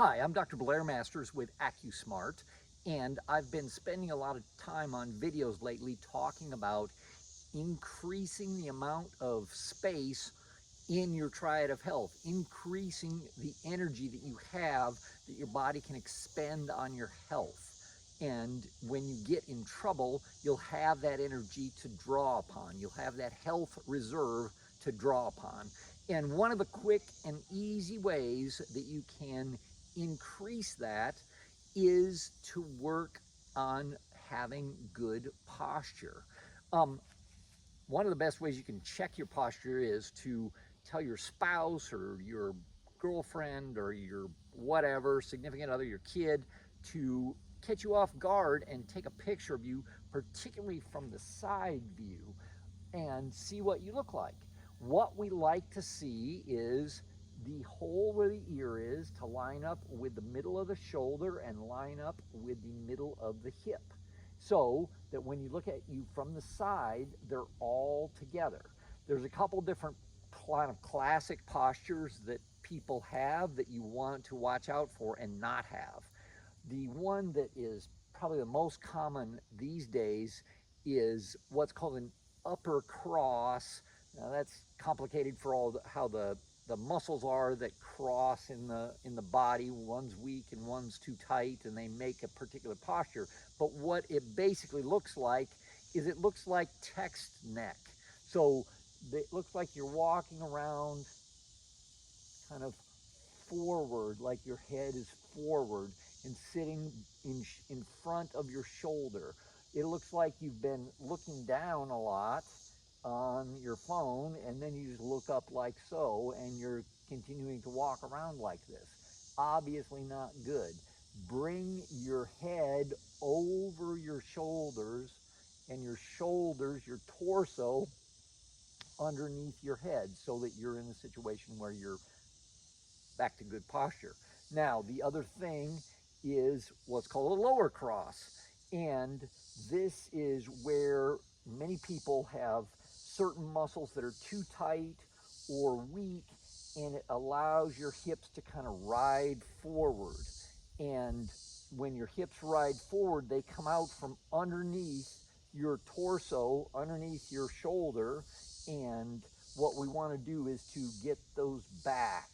Hi, I'm Dr. Blair Masters with AccuSmart, and I've been spending a lot of time on videos lately talking about increasing the amount of space in your triad of health, increasing the energy that you have that your body can expend on your health. And when you get in trouble, you'll have that energy to draw upon. You'll have that health reserve to draw upon. And one of the quick and easy ways that you can increase that is to work on having good posture. One of the best ways you can check your posture is to tell your spouse or your girlfriend or your whatever, significant other, your kid, to catch you off guard and take a picture of you, particularly from the side view, and see what you look like. What we like to see is the hole where the ear is to line up with the middle of the shoulder and line up with the middle of the hip, so that when you look at you from the side, they're all together. There's a couple different kind of classic postures that people have that you want to watch out for and not have. The one that is probably the most common these days is what's called an upper cross. Now that's complicated for how the muscles are that cross in the body. One's weak and one's too tight, and they make a particular posture. But what it basically looks like is it looks like text neck. So it looks like you're walking around kind of forward, like your head is forward and sitting in front of your shoulder. It looks like you've been looking down a lot on your phone, and then you just look up like so, and you're continuing to walk around like this. Obviously not good. Bring your head over your shoulders, and your shoulders, your torso, underneath your head, so that you're in a situation where you're back to good posture. Now, the other thing is what's called a lower cross. And this is where many people have certain muscles that are too tight or weak, and it allows your hips to kind of ride forward. And when your hips ride forward, they come out from underneath your torso, underneath your shoulder. And what we want to do is to get those back.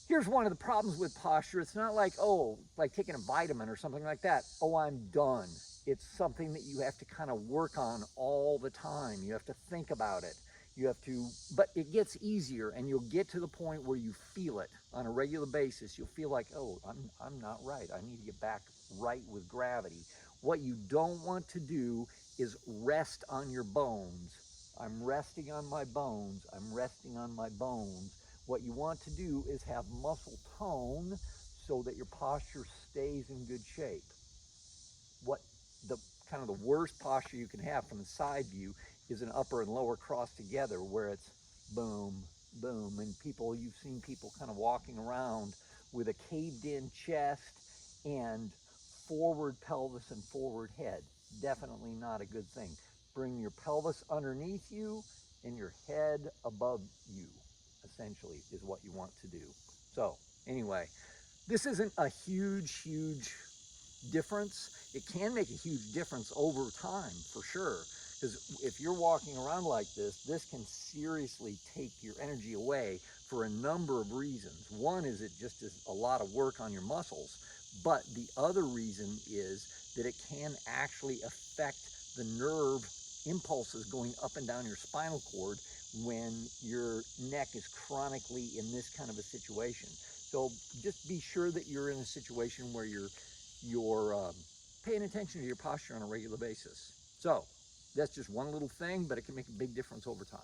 Here's one of the problems with posture. It's not like, oh, like taking a vitamin or something like that. Oh, I'm done. It's something that you have to kind of work on all the time. You have to think about it. You have to, but it gets easier, and you'll get to the point where you feel it on a regular basis. You'll feel like, oh, I'm not right. I need to get back right with gravity. What you don't want to do is rest on your bones. I'm resting on my bones. I'm resting on my bones. What you want to do is have muscle tone so that your posture stays in good shape. What the kind of the worst posture you can have from the side view is an upper and lower cross together, where it's boom, boom, and you've seen people kind of walking around with a caved in chest and forward pelvis and forward head. Definitely not a good thing. Bring your pelvis underneath you and your head above you, essentially, is what you want to do. So anyway, this isn't a huge difference. It can make a huge difference over time, for sure, because if you're walking around like this can seriously take your energy away for a number of reasons. One is it just is a lot of work on your muscles, but the other reason is that it can actually affect the nerve impulses going up and down your spinal cord when your neck is chronically in this kind of a situation. So just be sure that you're in a situation where you're paying attention to your posture on a regular basis. So that's just one little thing, but it can make a big difference over time.